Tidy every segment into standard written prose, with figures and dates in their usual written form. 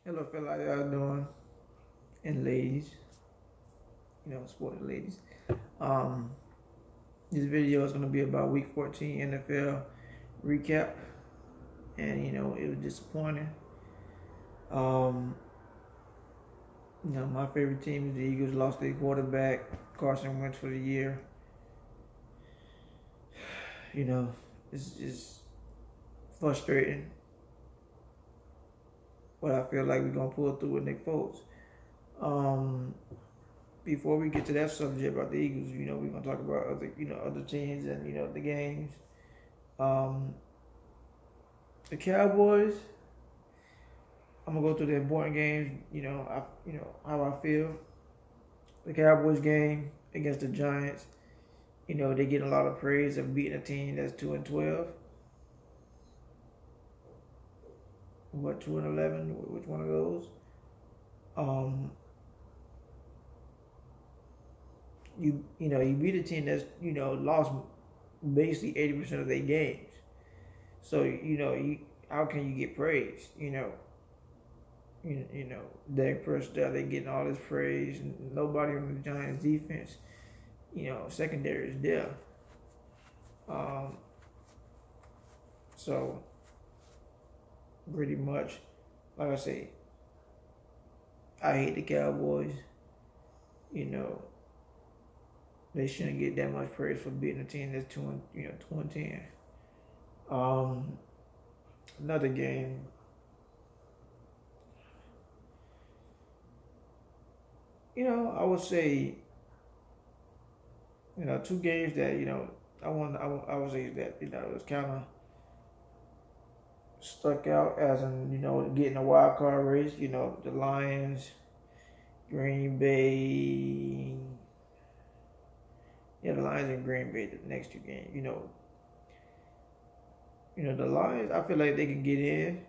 Hello, fella. How y'all doing? And ladies, sporty ladies. Um, this video is gonna be about Week 14 NFL recap, and it was disappointing. Um, my favorite team is the Eagles. Lost their quarterback, Carson Wentz, for the year. It's just frustrating, but I feel like we're gonna pull through with Nick Foles. Before we get to that subject about the Eagles, we're gonna talk about other teams and the games. The Cowboys. I'm gonna go through the important games. How I feel. The Cowboys game against the Giants. They get a lot of praise of beating a team that's 2-12. What, 2-11? Which one of those? You beat a team that's lost basically 80% of their games. So how can you get praised? Dak Prescott, they getting all this praise, and nobody on the Giants defense. Secondary is there. So pretty much, like I say, I hate the Cowboys. They shouldn't get that much praise for beating a team that's 2-10. Another game. I would say, two games that I would say that it was kind of stuck out as in getting a wild card race. The Lions, Green Bay. Yeah, the Lions and Green Bay, the next two games. The Lions, I feel like they can get in.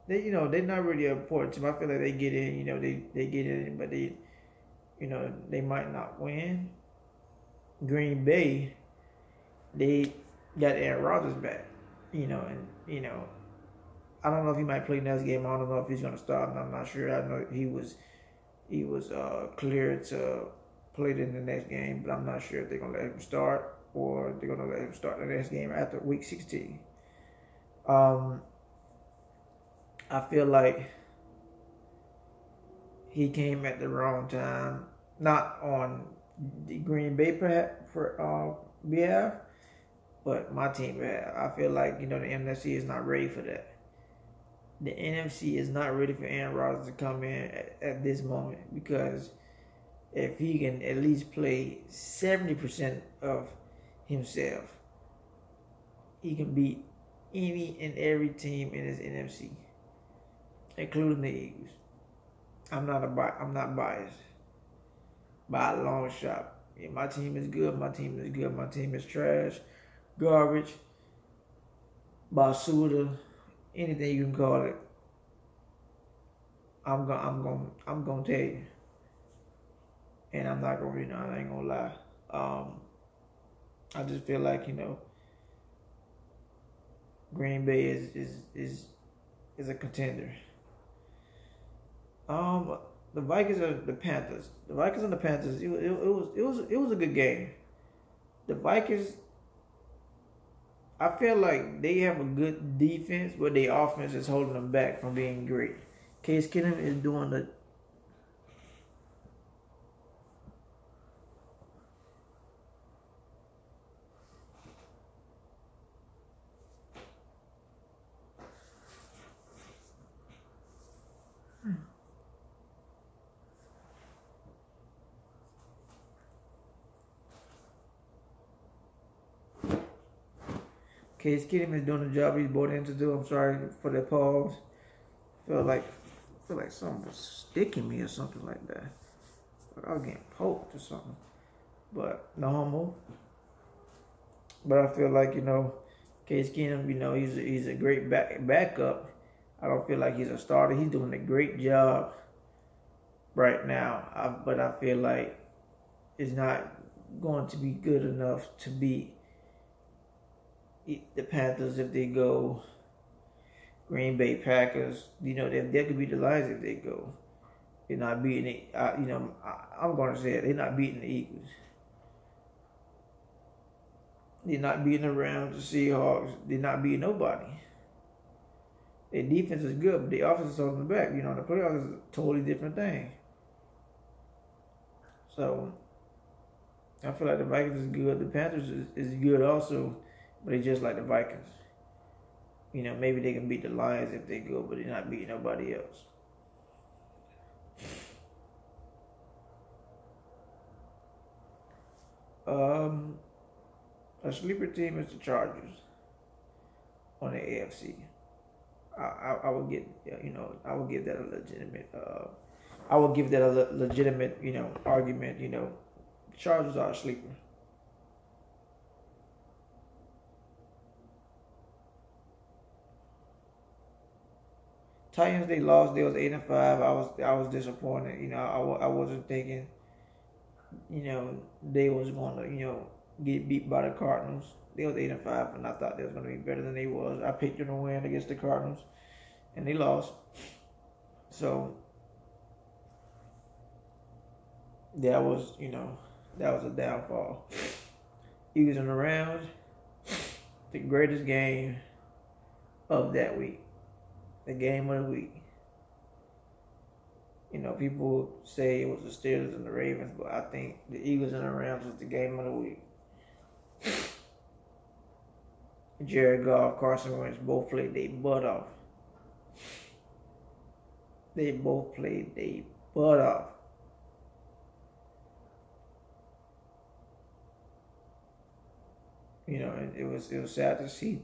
They're not really an important team. I feel like they get in. They get in, but they might not win. Green Bay, they got Aaron Rodgers back. I don't know if he might play next game. I don't know if he's gonna start. I'm not sure. I know he was cleared to play in the next game, but I'm not sure if they're gonna let him start or they're gonna let him start the next game after Week 16. I feel like he came at the wrong time, not on the Green Bay behalf, but my team behalf. I feel like the NFC is not ready for that. The NFC is not ready for Aaron Rodgers to come in at this moment, because if he can at least play 70% of himself, he can beat any and every team in his NFC, including the Eagles. I'm not biased by a long shot. Yeah, my team is good. My team is good. My team is trash, garbage, basuda, anything you can call it. I'm gonna tell you, and I'm not gonna I ain't gonna lie. I just feel like Green Bay is a contender. The Vikings and the Panthers. The Vikings and the Panthers. It was a good game. The Vikings, I feel like they have a good defense, but their offense is holding them back from being great. Case Keenum is doing the Case Keenum is doing the job he's brought in to do. I'm sorry for the pause. I feel like something was sticking me or something like that. Like I was getting poked or something. But no homo. But I feel like Case Keenum, he's a great backup. I don't feel like he's a starter. He's doing a great job right now. But I feel like it's not going to be good enough to beat the Panthers if they go Green Bay Packers. You know, they could beat the Lions if they go. They're not beating it. You know, I'm going to say it. They're not beating the Eagles. They're not beating the Rams, the Seahawks. They're not beating nobody. Their defense is good, but the offense is holding them back. You know, the playoffs is a totally different thing. So, I feel like the Vikings is good. The Panthers is good also, but they just like the Vikings. You know, maybe they can beat the Lions if they go, but they're not beating nobody else. A sleeper team is the Chargers on the AFC. I would get, you know, I would give that a legitimate. I would give that a legitimate, you know, argument. You know, Chargers are a sleeper. Titans, they lost. They was 8-5. I was disappointed. You know, I wasn't thinking, you know, they was going to, you know, get beat by the Cardinals. They was 8-5, and I thought they was going to be better than they was. I picked them to win against the Cardinals, and they lost. So that was, you know, that was a downfall. Eagles and the Rams, the greatest game of that week. The game of the week. You know, people say it was the Steelers and the Ravens, but I think the Eagles and the Rams was the game of the week. Jared Goff, Carson Wentz both played their butt off. They both played their butt off. You know, it was sad to see.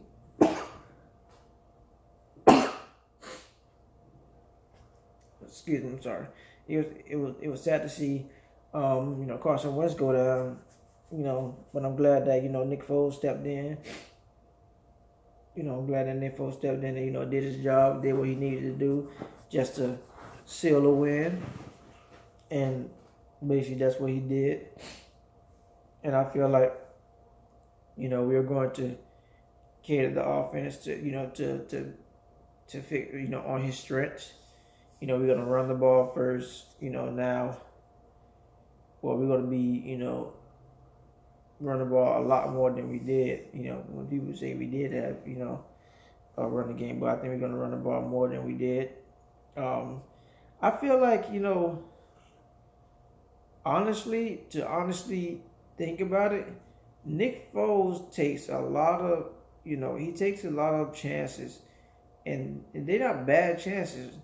Excuse me, I'm sorry. It was sad to see, you know, Carson Wentz go down. You know, but I'm glad that, you know, Nick Foles stepped in. You know, I'm glad that Nick Foles stepped in and, you know, did his job, did what he needed to do just to seal a win. And basically that's what he did. And I feel like, you know, we're going to cater the offense to, you know, to fit, you know, on his strengths. You know, we're going to run the ball first, you know, now. Well, we're going to be, you know, run the ball a lot more than we did. You know, when people say we did have, you know, a running game, but I think we're going to run the ball more than we did. I feel like, you know, honestly think about it, Nick Foles takes a lot of, you know, he takes a lot of chances, and they're not bad chances.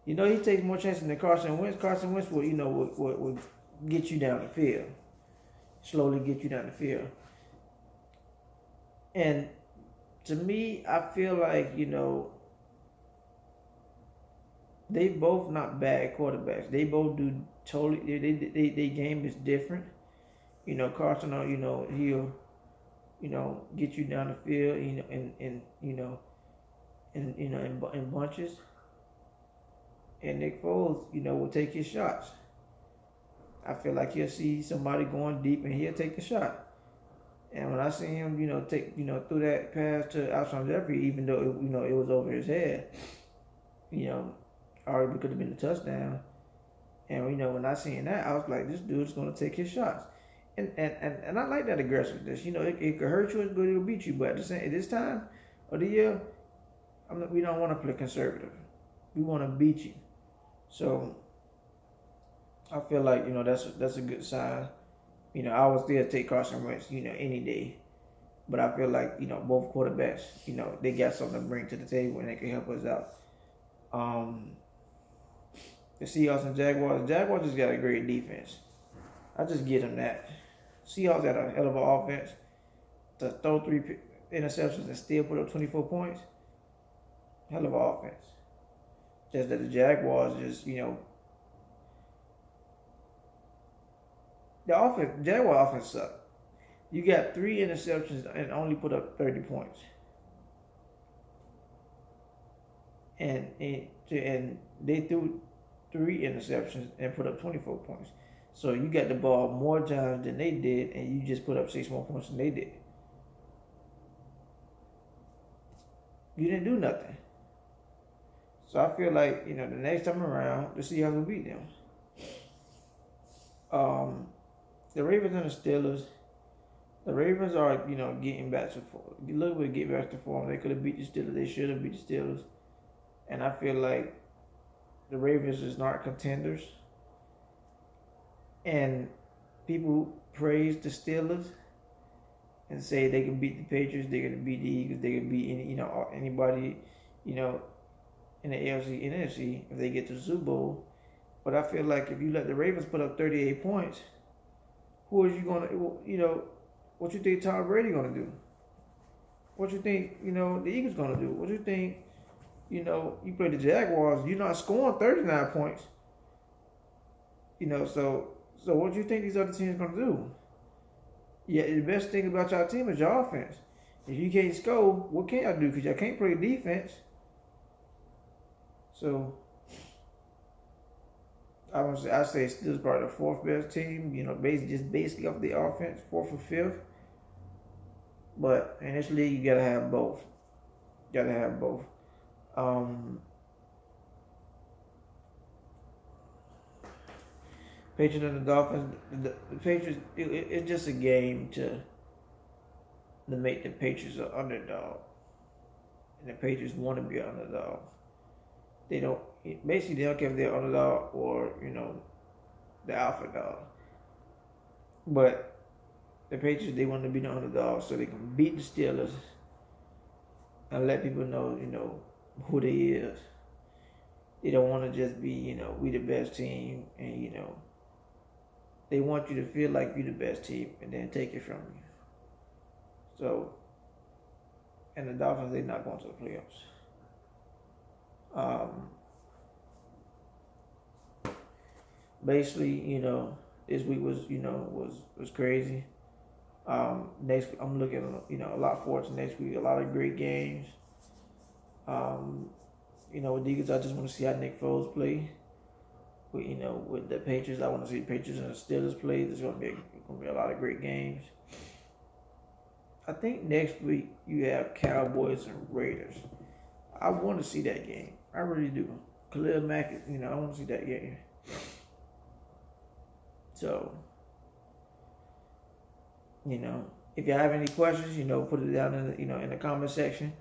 You know, he takes more chances than Carson Wentz. Carson Wentz will, you know, will get you down the field. Slowly get you down the field. And to me, I feel like, you know, they both not bad quarterbacks. They both do totally, they game is different. You know, Carson, you know, he'll, you know, get you down the field, you know, in bunches. And Nick Foles, you know, will take his shots. I feel like he'll see somebody going deep and he'll take the shot. And when I see him, you know, through that pass to Alshon Jeffrey, even though, you know, it was over his head, you know, arguably could have been a touchdown. And, you know, when I seen that, I was like, this dude's going to take his shots. And I like that aggressiveness. You know, it could hurt you, but it'll beat you. But at this time of the year, we don't want to play conservative. We want to beat you. So I feel like, you know, that's a good sign. You know, I would still take Carson Wentz, you know, any day. But I feel like, you know, both quarterbacks, you know, they got something to bring to the table and they can help us out. The Seahawks and Jaguars just got a great defense. I just give them that. Seahawks got a hell of an offense. To throw 3 interceptions and still put up 24 points, hell of an offense. Just that the Jaguars just, you know, Jaguar offense sucked. You got 3 interceptions and only put up 30 points. And they threw 3 interceptions and put up 24 points. So you got the ball more times than they did, and you just put up 6 more points than they did. You didn't do nothing. So I feel like, you know, the next time around, the Seahawks will beat them. The Ravens and the Steelers. The Ravens are, you know, getting back to form. A little bit get back to form. They could have beat the Steelers. They should have beat the Steelers. And I feel like the Ravens is not contenders. And people praise the Steelers and say they can beat the Patriots, they can beat the Eagles, they can beat any, you know, anybody, you know, in the AFC, NFC if they get to the Super Bowl. But I feel like if you let the Ravens put up 38 points, who is you gonna, you know, what you think Tom Brady gonna do? What you think, you know, the Eagles gonna do? What you think, you know, you play the Jaguars, you're not scoring 39 points. You know, so what do you think these other teams gonna do? Yeah, the best thing about y'all team is your offense. If you can't score, what can y'all do? Because y'all can't play defense. So I say Steelers probably the fourth best team. You know, basically off the offense, fourth or fifth. But in this league, you gotta have both. You gotta have both. Patriots and the Dolphins. The Patriots. It's just a game to make the Patriots an underdog, and the Patriots want to be an underdog. They don't care if they're underdog or, you know, the alpha dog. But the Patriots, they want to be the underdog so they can beat the Steelers and let people know, you know, who they is. They don't want to just be, you know, we the best team, and, you know, they want you to feel like you're the best team and then take it from you. So, and the Dolphins, they're not going to the playoffs. Basically, you know, this week was, you know, was crazy. Next, I'm looking, you know, a lot forward to next week. A lot of great games. You know, with the Eagles, I just want to see how Nick Foles play. But, you know, with the Patriots, I want to see the Patriots and the Steelers play. There's going to be a lot of great games. I think next week you have Cowboys and Raiders. I want to see that game. I really do. Khalil Mack, you know, I want to see that game. So, you know, if you have any questions, you know, put it down in the, you know, in the comment section.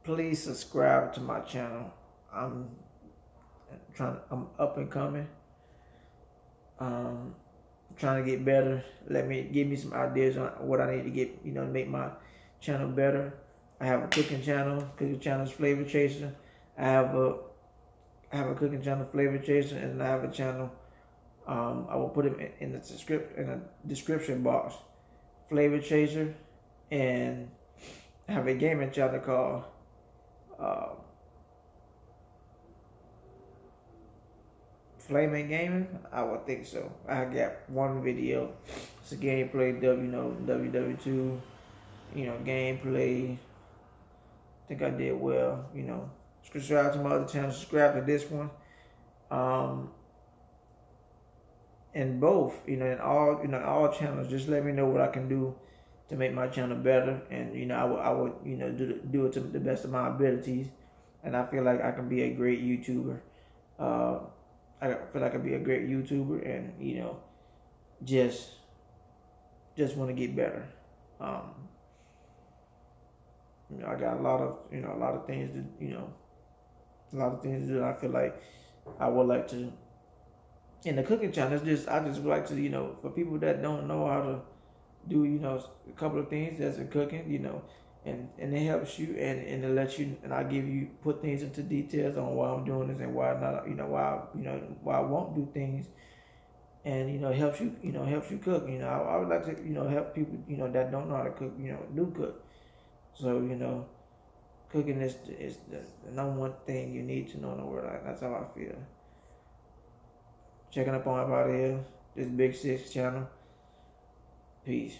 Please subscribe to my channel. I'm up and coming. Trying to get better. Give me some ideas on what I need to get, you know, to make my channel better. I have a cooking channel. Cooking channel is Flavor Chaser. I have a cooking channel, Flavor Chaser, and I have a channel. I will put it in the description box. Flavor Chaser, and I have a gaming channel called Flaming Gaming. I would think so. I got one video. It's a gameplay, you know, WW2, you know, gameplay. I think I did well, you know. Subscribe to my other channel. Subscribe to this one. And both, you know, in all channels. Just let me know what I can do to make my channel better, and, you know, I would, you know, do it to the best of my abilities. And I feel like I can be a great YouTuber. I feel like I can be a great YouTuber, and, you know, just want to get better. You know, I got a lot of things to, you know, a lot of things to do. I feel like I would like to, in the cooking channel, I just would like to, you know, for people that don't know how to do, you know, a couple of things that's in cooking, you know, and it helps you, and it lets you, and I give you, put things into details on why I'm doing this and why not, you know, why I won't do things, and, you know, helps you cook. You know, I would like to, you know, help people, you know, that don't know how to cook, you know, do cook. So, you know, cooking is the number one thing you need to know in the world. That's how I feel. Checking up on everybody here. This Big Six channel. Peace.